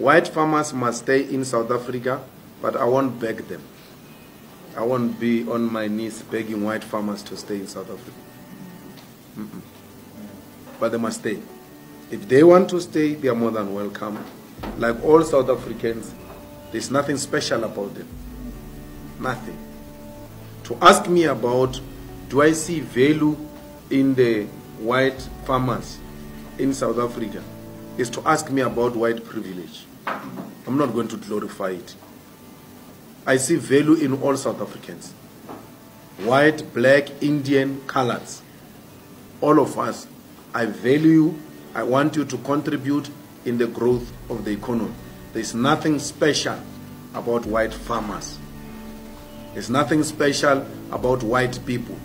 white farmers must stay in South Africa, but I won't beg them. I won't be on my knees begging white farmers to stay in South Africa. But they must stay. If they want to stay, they are more than welcome. Like all South Africans, there's nothing special about them. Nothing. To ask me about, do I see value in the white farmers in South Africa, is to ask me about white privilege. I'm not going to glorify it. I see value in all South Africans. White, black, Indian, coloreds. All of us. I value you. I want you to contribute in the growth of the economy. There's nothing special about white farmers. There's nothing special about white people.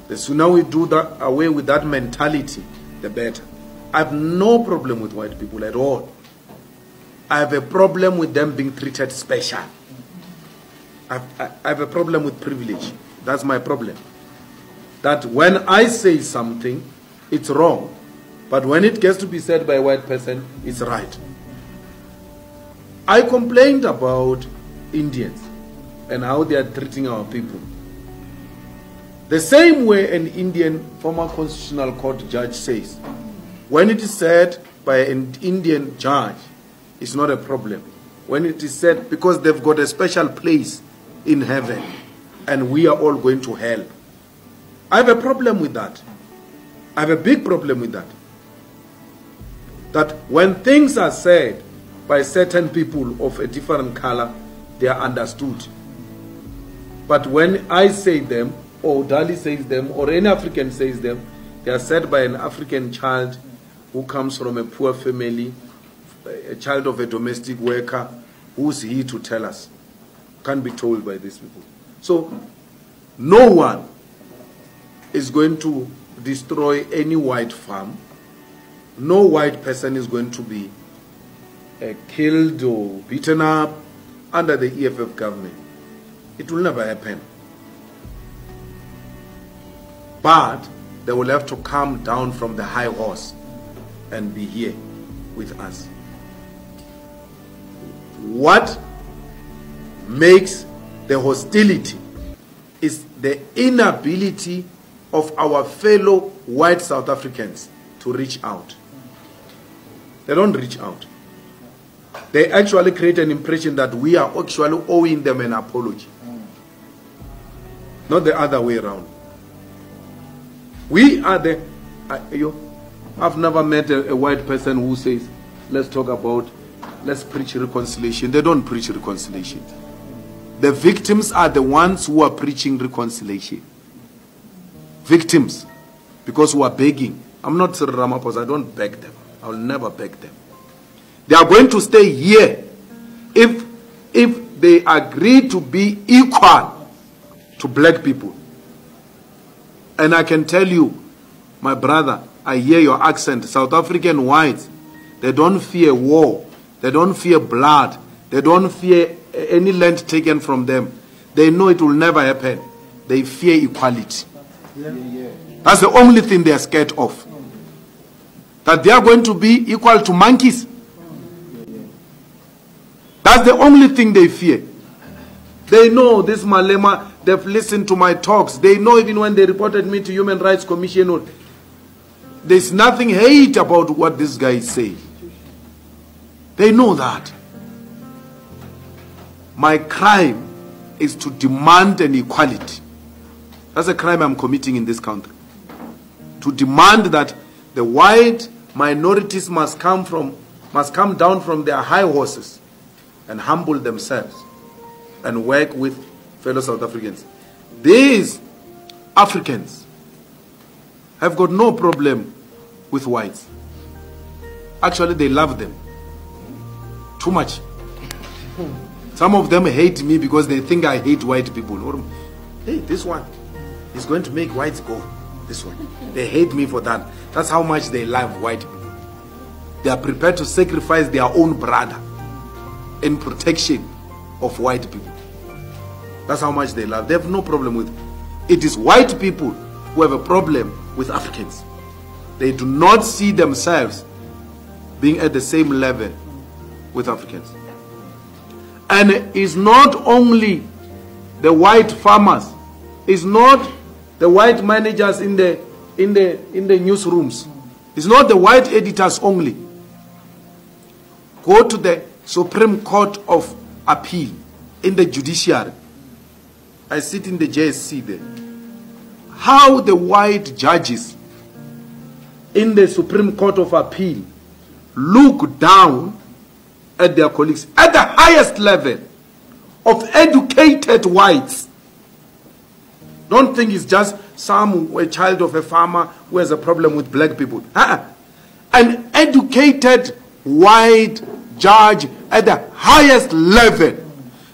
The sooner we do that, away with that mentality, the better. I have no problem with white people at all. I have a problem with them being treated special. I have a problem with privilege. That's my problem. That when I say something, it's wrong. But when it gets to be said by a white person, it's right. I complained about Indians and how they are treating our people. The same way an Indian former constitutional court judge says, when it is said by an Indian judge, it's not a problem. When it is said, because they've got a special place in heaven and we are all going to hell. I have a problem with that. I have a big problem with that. That when things are said by certain people of a different color, they are understood. But when I say them, or Dali says them, or any African says them, they are said by an African child who comes from a poor family, a child of a domestic worker. Who's he to tell us? Can't be told by these people. So no one is going to destroy any white farm. No white person is going to be killed or beaten up under the EFF government. It will never happen. But they will have to come down from the high horse and be here with us. What makes the hostility is the inability of our fellow white South Africans to reach out. They don't reach out. They actually create an impression that we are actually owing them an apology. Not the other way around. We are the... I've never met a white person who says, let's talk about, let's preach reconciliation. They don't preach reconciliation. The victims are the ones who are preaching reconciliation. Victims. Because who are begging. I'm not Cyril Ramaphosa, I don't beg them. I will never beg them. They are going to stay here if they agree to be equal to black people. And I can tell you, my brother, I hear your accent. South African whites, they don't fear war. They don't fear blood. They don't fear any land taken from them. They know it will never happen. They fear equality. That's the only thing they are scared of. That they are going to be equal to monkeys. That's the only thing they fear. They know this Malema, they've listened to my talks. They know even when they reported me to Human Rights Commission, there's nothing hate about what this guy is saying. They know that. My crime is to demand an equality. That's a crime I'm committing in this country. To demand that the white minorities must come down from their high horses and humble themselves and work with fellow South Africans. These Africans have got no problem with whites. Actually, they love them too much. Some of them hate me because they think I hate white people. Or, hey, this one is going to make whites go. This one. They hate me for that. That's how much they love white people. They are prepared to sacrifice their own brother in protection of white people. That's how much they love. They have no problem with it. It is white people who have a problem with Africans. They do not see themselves being at the same level with Africans. And it's not only the white farmers, it's not the white managers in the newsrooms, it's not the white editors only. Go to the Supreme Court of Appeal in the judiciary. I sit in the JSC there. How the white judges in the Supreme Court of Appeal look down at their colleagues at the highest level of educated whites. Don't think it's just a child of a farmer who has a problem with black people. An educated white judge at the highest level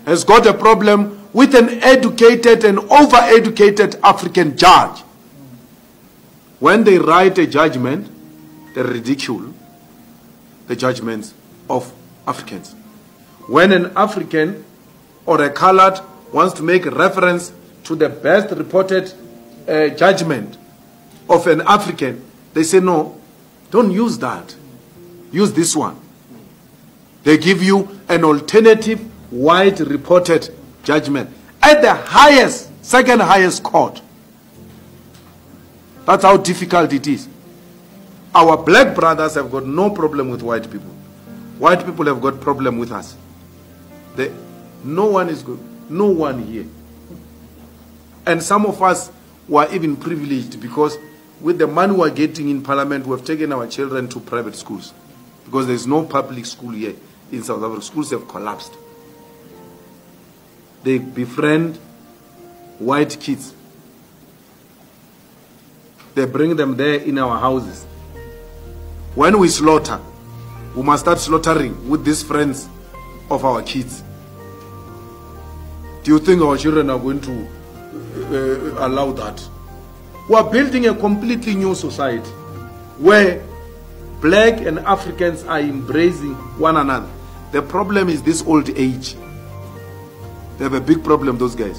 has got a problem with an educated and over-educated African judge. When they write a judgment, they ridicule the judgments of Africans. When an African or a colored wants to make reference to the best reported judgment of an African, they say, no, don't use that. Use this one. They give you an alternative white reported judgment at the highest, second highest court. That's how difficult it is. Our black brothers have got no problem with white people. White people have got problem with us. No one is good. No one here. And some of us were even privileged because with the money we're getting in parliament, we've taken our children to private schools. Because there's no public school here in South Africa. Schools have collapsed. They befriend white kids. They bring them there in our houses. When we slaughter, we must start slaughtering with these friends of our kids. Do you think our children are going to allow that? We are building a completely new society where black and Africans are embracing one another. The problem is this old age. They have a big problem, those guys.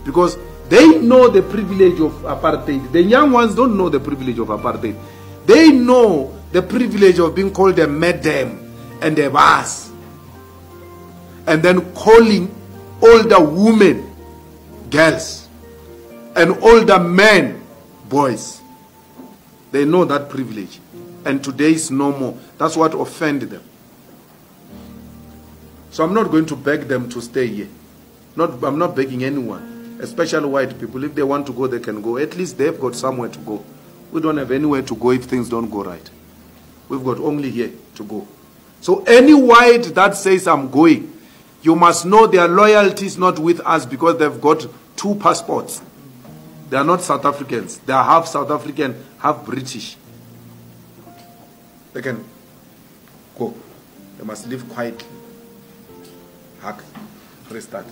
Because they know the privilege of apartheid. The young ones don't know the privilege of apartheid. They know the privilege of being called a madam and a boss. And then calling older women girls and older men boys. They know that privilege. And today is no more. That's what offended them. So I'm not going to beg them to stay here. I'm not begging anyone, especially white people. If they want to go, they can go. At least they've got somewhere to go. We don't have anywhere to go if things don't go right. We've got only here to go. So any white that says I'm going, you must know their loyalty is not with us because they've got 2 passports. They are not South Africans. They are half South African, half British. They can go. They must live quietly. Hack. Restart.